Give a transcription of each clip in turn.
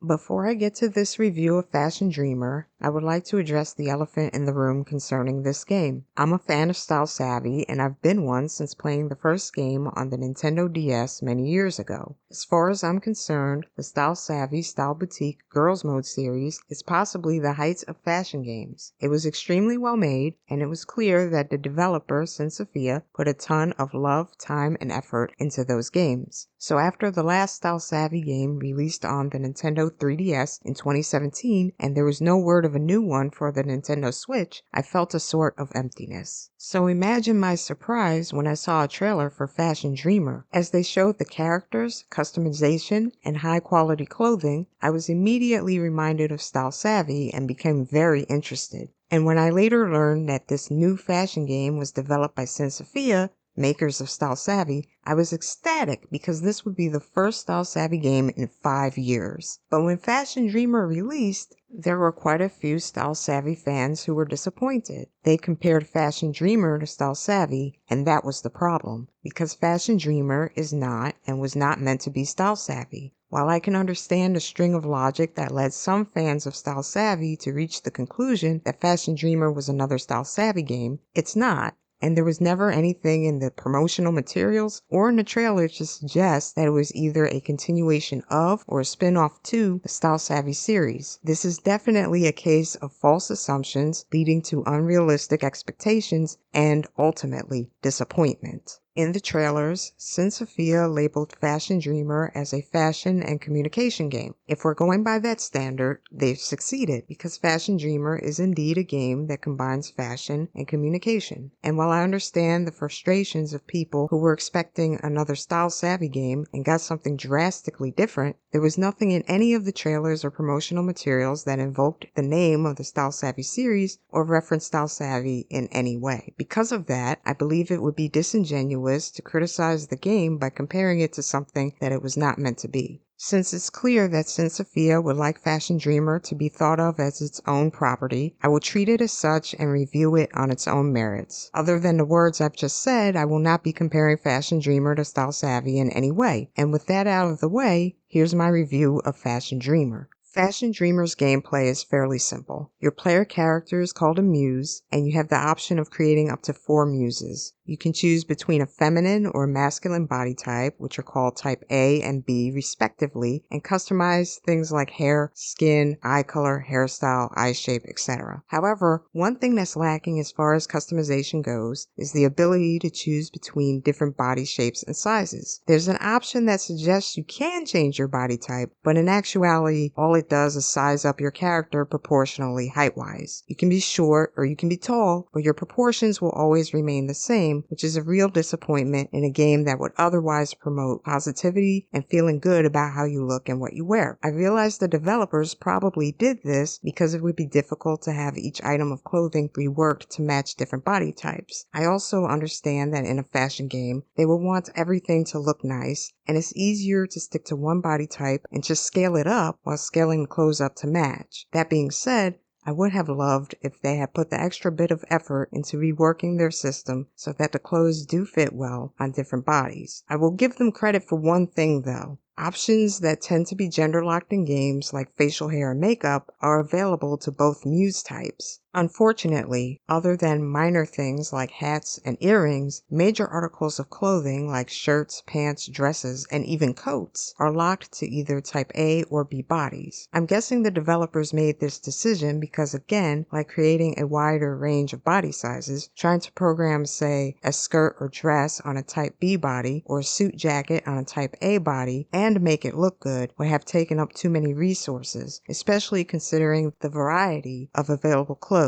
Before I get to this review of Fashion Dreamer, I would like to address the elephant in the room concerning this game. I'm a fan of Style Savvy, and I've been one since playing the first game on the Nintendo DS many years ago. As far as I'm concerned, the Style Savvy Style Boutique Girls Mode series is possibly the heights of fashion games. It was extremely well made, and it was clear that the developer, Sophia, put a ton of love, time, and effort into those games. So after the last Style Savvy game released on the Nintendo 3DS in 2017, and there was no word of a new one for the Nintendo Switch, I felt a sort of emptiness. So imagine my surprise when I saw a trailer for Fashion Dreamer. As they showed the characters, customization, and high-quality clothing, I was immediately reminded of Style Savvy and became very interested. And when I later learned that this new fashion game was developed by Sophia, makers of Style Savvy, I was ecstatic because this would be the first Style Savvy game in 5 years. But when Fashion Dreamer released, there were quite a few Style Savvy fans who were disappointed. They compared Fashion Dreamer to Style Savvy, and that was the problem, because Fashion Dreamer is not and was not meant to be Style Savvy. While I can understand the string of logic that led some fans of Style Savvy to reach the conclusion that Fashion Dreamer was another Style Savvy game, it's not. And there was never anything in the promotional materials or in the trailer to suggest that it was either a continuation of or a spin-off to the Style Savvy series. This is definitely a case of false assumptions leading to unrealistic expectations and ultimately disappointment. In the trailers, Sophia labeled Fashion Dreamer as a fashion and communication game. If we're going by that standard, they've succeeded because Fashion Dreamer is indeed a game that combines fashion and communication. And while I understand the frustrations of people who were expecting another Style Savvy game and got something drastically different, there was nothing in any of the trailers or promotional materials that invoked the name of the Style Savvy series or referenced Style Savvy in any way. Because of that, I believe it would be disingenuous to criticize the game by comparing it to something that it was not meant to be. Since it's clear that Sophia would like Fashion Dreamer to be thought of as its own property, I will treat it as such and review it on its own merits. Other than the words I've just said, I will not be comparing Fashion Dreamer to Style Savvy in any way. And with that out of the way, here's my review of Fashion Dreamer. Fashion Dreamer's gameplay is fairly simple. Your player character is called a muse, and you have the option of creating up to 4 muses. You can choose between a feminine or masculine body type, which are called type A and B respectively, and customize things like hair, skin, eye color, hairstyle, eye shape, etc. However, one thing that's lacking as far as customization goes is the ability to choose between different body shapes and sizes. There's an option that suggests you can change your body type, but in actuality, all it does is size up your character proportionally height-wise. You can be short or you can be tall, but your proportions will always remain the same, which is a real disappointment in a game that would otherwise promote positivity and feeling good about how you look and what you wear. I realize the developers probably did this because it would be difficult to have each item of clothing reworked to match different body types. I also understand that in a fashion game, they would want everything to look nice, and it's easier to stick to one body type and just scale it up while scaling the clothes up to match. That being said, I would have loved if they had put the extra bit of effort into reworking their system so that the clothes do fit well on different bodies. I will give them credit for one thing though. Options that tend to be gender-locked in games like facial hair and makeup are available to both muse types. Unfortunately, other than minor things like hats and earrings, major articles of clothing like shirts, pants, dresses, and even coats are locked to either type A or B bodies. I'm guessing the developers made this decision because, again, like creating a wider range of body sizes, trying to program, say, a skirt or dress on a type B body or a suit jacket on a type A body and make it look good would have taken up too many resources, especially considering the variety of available clothes.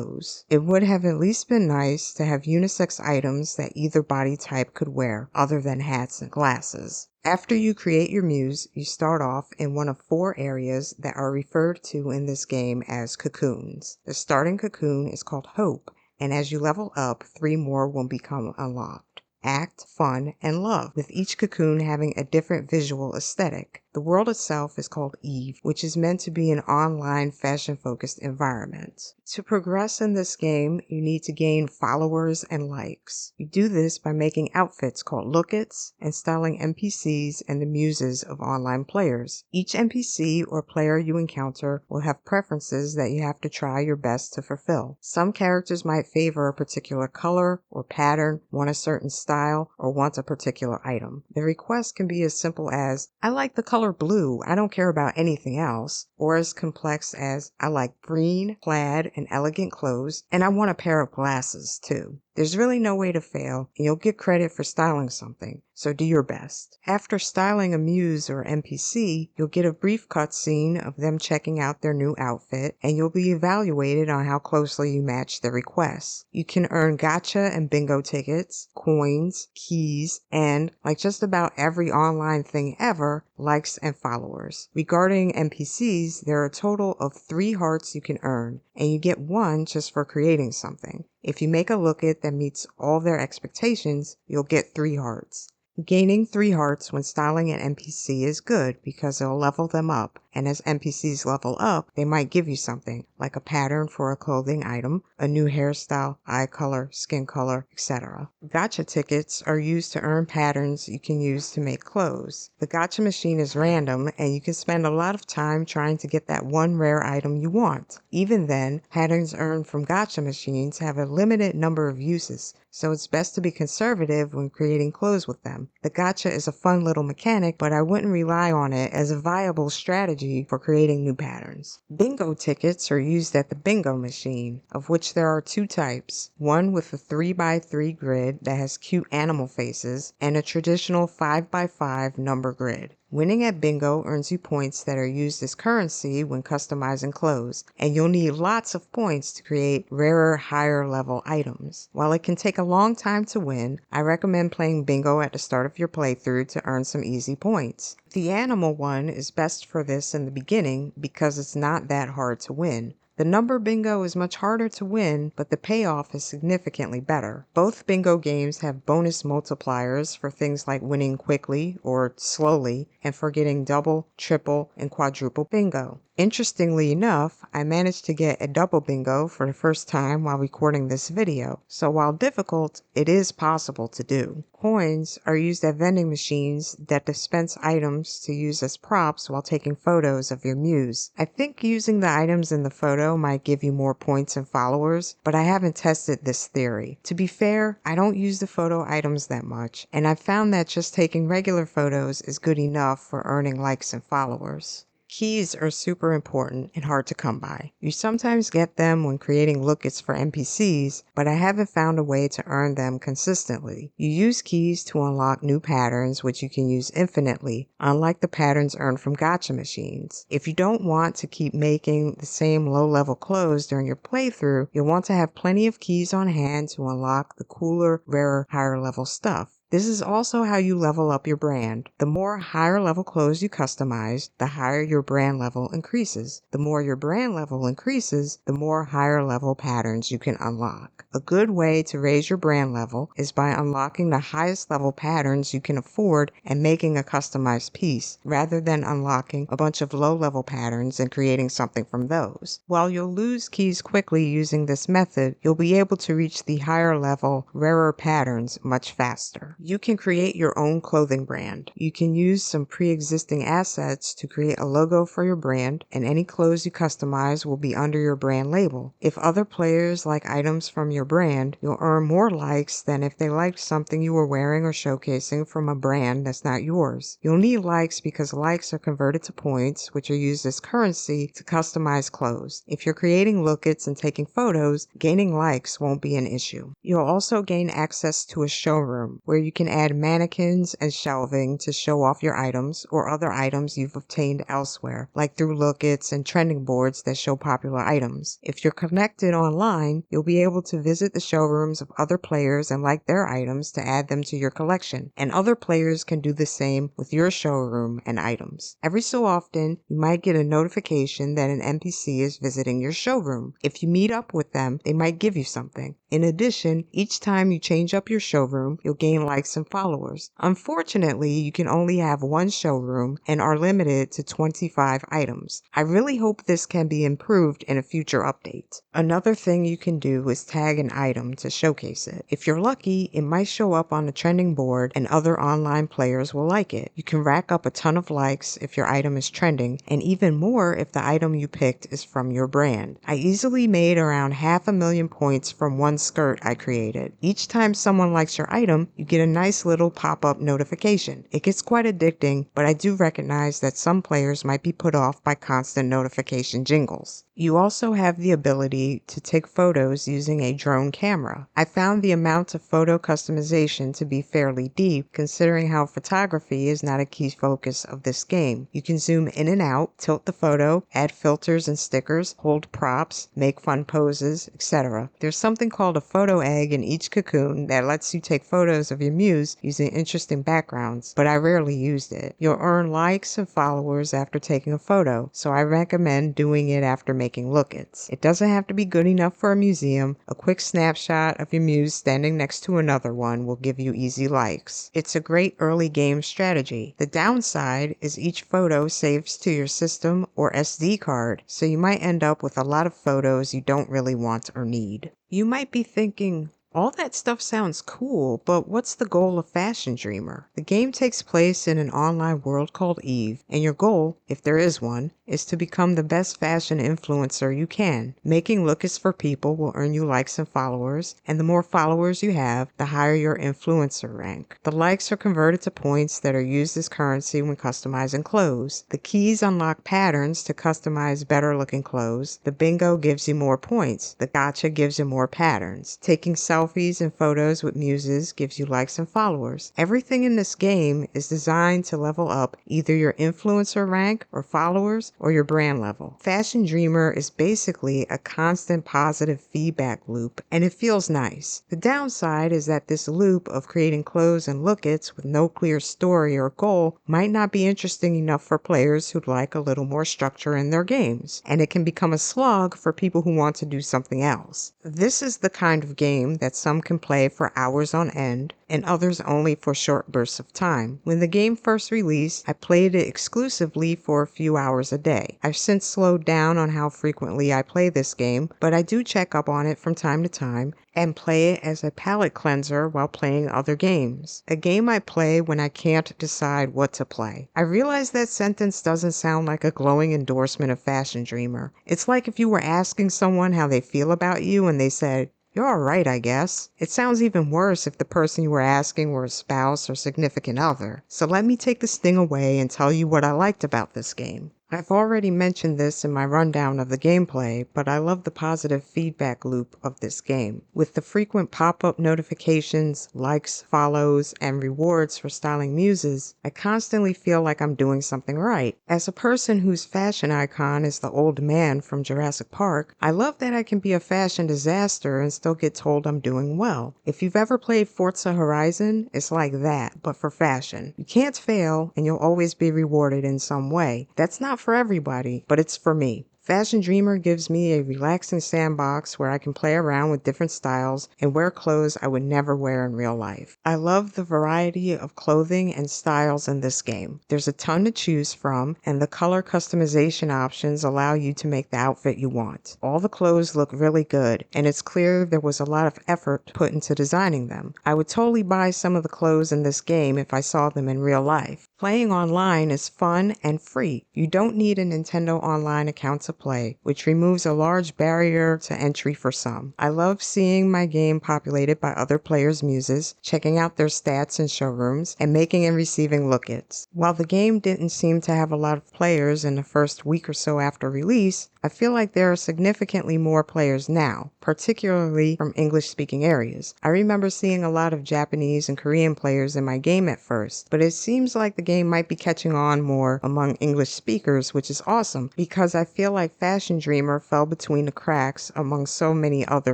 It would have at least been nice to have unisex items that either body type could wear, other than hats and glasses. After you create your muse, you start off in one of 4 areas that are referred to in this game as cocoons. The starting cocoon is called Hope, and as you level up, 3 more will become unlocked. Act, Fun, and Love, with each cocoon having a different visual aesthetic. The world itself is called Eve, which is meant to be an online fashion-focused environment. To progress in this game, you need to gain followers and likes. You do this by making outfits called lookits and styling NPCs and the muses of online players. Each NPC or player you encounter will have preferences that you have to try your best to fulfill. Some characters might favor a particular color or pattern, want a certain style, or want a particular item. The request can be as simple as, I like the color blue, I don't care about anything else, or as complex as, I like green, plaid, and elegant clothes, and I want a pair of glasses too. There's really no way to fail, and you'll get credit for styling something, so do your best. After styling a muse or NPC, you'll get a brief cutscene of them checking out their new outfit, and you'll be evaluated on how closely you match the requests. You can earn gacha and bingo tickets, coins, keys, and, like just about every online thing ever, likes and followers. Regarding NPCs, there are a total of 3 hearts you can earn, and you get 1 just for creating something. If you make a lookit that meets all their expectations, you'll get 3 hearts. Gaining 3 hearts when styling an NPC is good because it'll level them up, and as NPCs level up, they might give you something, like a pattern for a clothing item, a new hairstyle, eye color, skin color, etc. Gacha tickets are used to earn patterns you can use to make clothes. The gacha machine is random, and you can spend a lot of time trying to get that one rare item you want. Even then, patterns earned from gacha machines have a limited number of uses, so it's best to be conservative when creating clothes with them. The gacha is a fun little mechanic, but I wouldn't rely on it as a viable strategy for creating new patterns. Bingo tickets are used at the bingo machine, of which there are 2 types, one with a 3x3 grid that has cute animal faces, and a traditional 5x5 number grid. Winning at bingo earns you points that are used as currency when customizing clothes, and you'll need lots of points to create rarer, higher level items. While it can take a long time to win, I recommend playing bingo at the start of your playthrough to earn some easy points. The animal one is best for this in the beginning because it's not that hard to win. The number bingo is much harder to win, but the payoff is significantly better. Both bingo games have bonus multipliers for things like winning quickly or slowly, and for getting double, triple, and quadruple bingo. Interestingly enough, I managed to get a double bingo for the first time while recording this video, so while difficult, it is possible to do. Coins are used at vending machines that dispense items to use as props while taking photos of your muse. I think using the items in the photo might give you more points and followers, but I haven't tested this theory. To be fair, I don't use the photo items that much, and I've found that just taking regular photos is good enough for earning likes and followers. Keys are super important and hard to come by. You sometimes get them when creating lookits for NPCs, but I haven't found a way to earn them consistently. You use keys to unlock new patterns which you can use infinitely, unlike the patterns earned from gacha machines. If you don't want to keep making the same low-level clothes during your playthrough, you'll want to have plenty of keys on hand to unlock the cooler, rarer, higher-level stuff. This is also how you level up your brand. The more higher level clothes you customize, the higher your brand level increases. The more your brand level increases, the more higher level patterns you can unlock. A good way to raise your brand level is by unlocking the highest level patterns you can afford and making a customized piece, rather than unlocking a bunch of low level patterns and creating something from those. While you'll lose keys quickly using this method, you'll be able to reach the higher level, rarer patterns much faster. You can create your own clothing brand. You can use some pre-existing assets to create a logo for your brand, and any clothes you customize will be under your brand label. If other players like items from your brand, you'll earn more likes than if they liked something you were wearing or showcasing from a brand that's not yours. You'll need likes because likes are converted to points, which are used as currency to customize clothes. If you're creating lookits and taking photos, gaining likes won't be an issue. You'll also gain access to a showroom, where you can add mannequins and shelving to show off your items or other items you've obtained elsewhere, like through lookits and trending boards that show popular items. If you're connected online, you'll be able to visit the showrooms of other players and like their items to add them to your collection, and other players can do the same with your showroom and items. Every so often, you might get a notification that an NPC is visiting your showroom. If you meet up with them, they might give you something. In addition, each time you change up your showroom, you'll gain likes likes and followers. Unfortunately, you can only have one showroom and are limited to 25 items. I really hope this can be improved in a future update. Another thing you can do is tag an item to showcase it. If you're lucky, it might show up on the trending board and other online players will like it. You can rack up a ton of likes if your item is trending, and even more if the item you picked is from your brand. I easily made around 500,000 points from one skirt I created. Each time someone likes your item, you get a nice little pop-up notification. It gets quite addicting, but I do recognize that some players might be put off by constant notification jingles. You also have the ability to take photos using a drone camera. I found the amount of photo customization to be fairly deep, considering how photography is not a key focus of this game. You can zoom in and out, tilt the photo, add filters and stickers, hold props, make fun poses, etc. There's something called a photo egg in each cocoon that lets you take photos of your muse using interesting backgrounds, but I rarely used it. You'll earn likes and followers after taking a photo, so I recommend doing it after making look-its. It doesn't have to be good enough for a museum. A quick snapshot of your muse standing next to another one will give you easy likes. It's a great early game strategy. The downside is each photo saves to your system or SD card, so you might end up with a lot of photos you don't really want or need. You might be thinking, all that stuff sounds cool, but what's the goal of Fashion Dreamer? The game takes place in an online world called Eve, and your goal, if there is one, is to become the best fashion influencer you can. Making look-its for people will earn you likes and followers, and the more followers you have, the higher your influencer rank. The likes are converted to points that are used as currency when customizing clothes. The keys unlock patterns to customize better-looking clothes. The bingo gives you more points. The gacha gives you more patterns. Taking selfies and photos with muses gives you likes and followers. Everything in this game is designed to level up either your influencer rank or followers or your brand level. Fashion Dreamer is basically a constant positive feedback loop, and it feels nice. The downside is that this loop of creating clothes and look-its with no clear story or goal might not be interesting enough for players who'd like a little more structure in their games, and it can become a slog for people who want to do something else. This is the kind of game that some can play for hours on end, and others only for short bursts of time. When the game first released, I played it exclusively for a few hours a day. I've since slowed down on how frequently I play this game, but I do check up on it from time to time and play it as a palate cleanser while playing other games. A game I play when I can't decide what to play. I realize that sentence doesn't sound like a glowing endorsement of Fashion Dreamer. It's like if you were asking someone how they feel about you and they said, "You're alright, I guess." It sounds even worse if the person you were asking were a spouse or significant other. So let me take the sting away and tell you what I liked about this game. I've already mentioned this in my rundown of the gameplay, but I love the positive feedback loop of this game. With the frequent pop-up notifications, likes, follows, and rewards for styling muses, I constantly feel like I'm doing something right. As a person whose fashion icon is the old man from Jurassic Park, I love that I can be a fashion disaster and still get told I'm doing well. If you've ever played Forza Horizon, it's like that, but for fashion. You can't fail, and you'll always be rewarded in some way. That's not for everybody, but it's for me. Fashion Dreamer gives me a relaxing sandbox where I can play around with different styles and wear clothes I would never wear in real life. I love the variety of clothing and styles in this game. There's a ton to choose from, and the color customization options allow you to make the outfit you want. All the clothes look really good, and it's clear there was a lot of effort put into designing them. I would totally buy some of the clothes in this game if I saw them in real life. Playing online is fun and free. You don't need a Nintendo Online account to play, which removes a large barrier to entry for some. I love seeing my game populated by other players' muses, checking out their stats in showrooms, and making and receiving look-its. While the game didn't seem to have a lot of players in the first week or so after release, I feel like there are significantly more players now, particularly from English-speaking areas. I remember seeing a lot of Japanese and Korean players in my game at first, but it seems like the game might be catching on more among English speakers, which is awesome because I feel like like Fashion Dreamer fell between the cracks among so many other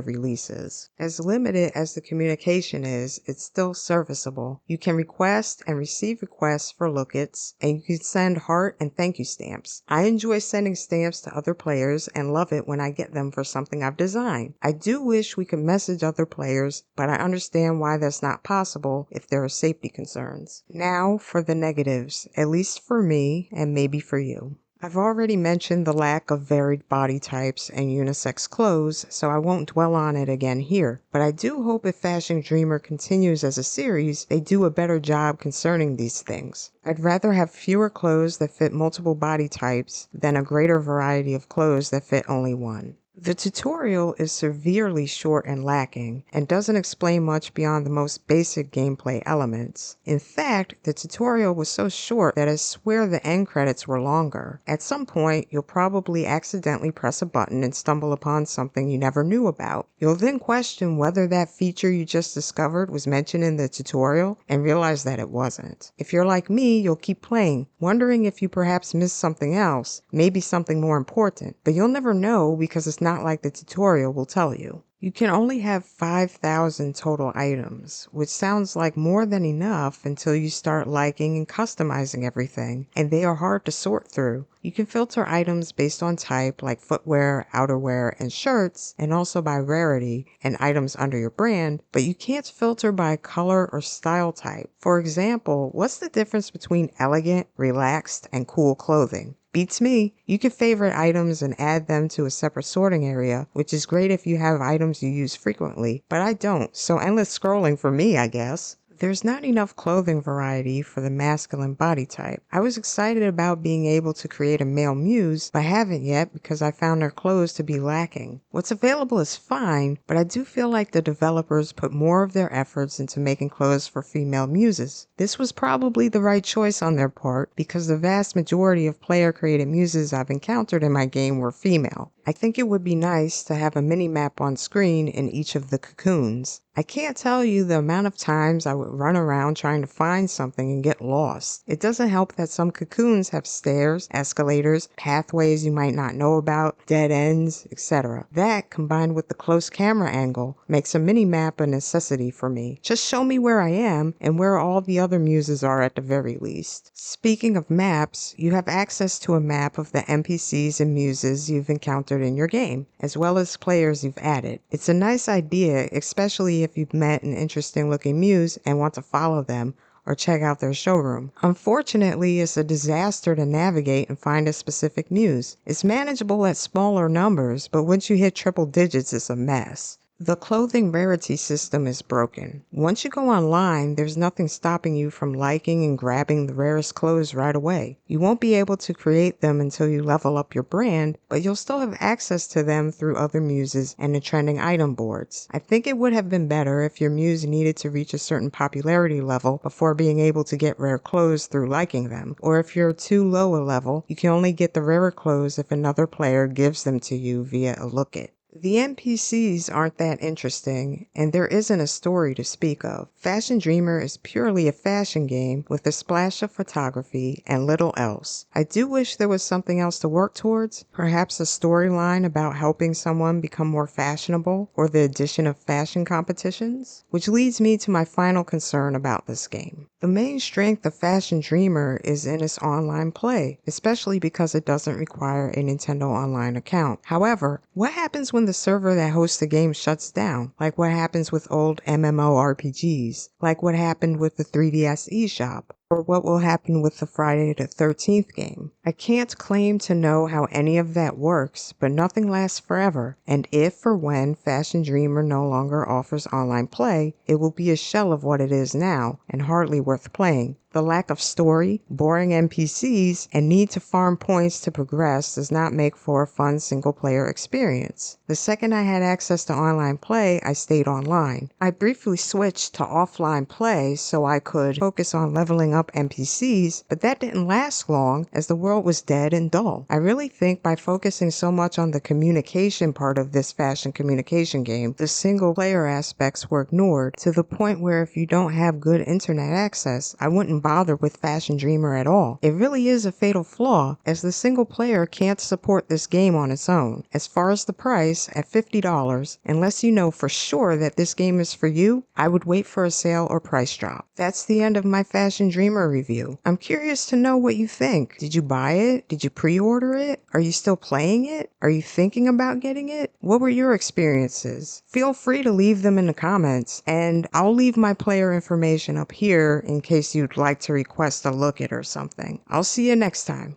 releases. As limited as the communication is, it's still serviceable. You can request and receive requests for lookits, and you can send heart and thank you stamps. I enjoy sending stamps to other players and love it when I get them for something I've designed. I do wish we could message other players, but I understand why that's not possible if there are safety concerns. Now for the negatives, at least for me and maybe for you. I've already mentioned the lack of varied body types and unisex clothes, so I won't dwell on it again here. But I do hope if Fashion Dreamer continues as a series, they do a better job concerning these things. I'd rather have fewer clothes that fit multiple body types than a greater variety of clothes that fit only one. The tutorial is severely short and lacking, and doesn't explain much beyond the most basic gameplay elements. In fact, the tutorial was so short that I swear the end credits were longer. At some point, you'll probably accidentally press a button and stumble upon something you never knew about. You'll then question whether that feature you just discovered was mentioned in the tutorial, and realize that it wasn't. If you're like me, you'll keep playing, wondering if you perhaps missed something else, maybe something more important, but you'll never know because it's not like the tutorial will tell you. You can only have 5,000 total items, which sounds like more than enough until you start liking and customizing everything, and they are hard to sort through. You can filter items based on type like footwear, outerwear, and shirts, and also by rarity and items under your brand, but you can't filter by color or style type. For example, what's the difference between elegant, relaxed, and cool clothing? Beats me. You can favorite items and add them to a separate sorting area, which is great if you have items you use frequently, but I don't, so endless scrolling for me, I guess. There's not enough clothing variety for the masculine body type. I was excited about being able to create a male muse, but haven't yet because I found their clothes to be lacking. What's available is fine, but I do feel like the developers put more of their efforts into making clothes for female muses. This was probably the right choice on their part because the vast majority of player-created muses I've encountered in my game were female. I think it would be nice to have a mini-map on screen in each of the cocoons. I can't tell you the amount of times I would run around trying to find something and get lost. It doesn't help that some cocoons have stairs, escalators, pathways you might not know about, dead ends, etc. That, combined with the close camera angle, makes a mini-map a necessity for me. Just show me where I am and where all the other muses are at the very least. Speaking of maps, you have access to a map of the NPCs and muses you've encountered in your game, as well as players you've added. It's a nice idea, especially if you've met an interesting looking muse and want to follow them or check out their showroom. Unfortunately, it's a disaster to navigate and find a specific muse. It's manageable at smaller numbers, but once you hit triple digits, it's a mess. The clothing rarity system is broken. Once you go online, there's nothing stopping you from liking and grabbing the rarest clothes right away. You won't be able to create them until you level up your brand, but you'll still have access to them through other muses and the trending item boards. I think it would have been better if your muse needed to reach a certain popularity level before being able to get rare clothes through liking them, or if you're too low a level, you can only get the rarer clothes if another player gives them to you via a lookit. The NPCs aren't that interesting, and there isn't a story to speak of. Fashion Dreamer is purely a fashion game with a splash of photography and little else. I do wish there was something else to work towards, perhaps a storyline about helping someone become more fashionable, or the addition of fashion competitions, which leads me to my final concern about this game. The main strength of Fashion Dreamer is in its online play, especially because it doesn't require a Nintendo Online account. However, what happens when the server that hosts the game shuts down? Like what happens with old MMORPGs? Like what happened with the 3DS eShop? Or what will happen with the Friday the 13th game? I can't claim to know how any of that works, but nothing lasts forever, and if or when Fashion Dreamer no longer offers online play, it will be a shell of what it is now, and hardly worth playing. The lack of story, boring NPCs, and need to farm points to progress does not make for a fun single-player experience. The second I had access to online play, I stayed online. I briefly switched to offline play so I could focus on leveling up NPCs, but that didn't last long as the world was dead and dull. I really think by focusing so much on the communication part of this fashion communication game, the single-player aspects were ignored to the point where if you don't have good internet access, I wouldn't bother with Fashion Dreamer at all. It really is a fatal flaw, as the single player can't support this game on its own. As far as the price, at $50, unless you know for sure that this game is for you, I would wait for a sale or price drop. That's the end of my Fashion Dreamer review. I'm curious to know what you think. Did you buy it? Did you pre-order it? Are you still playing it? Are you thinking about getting it? What were your experiences? Feel free to leave them in the comments, and I'll leave my player information up here in case you'd like to request a look at or something. I'll see you next time.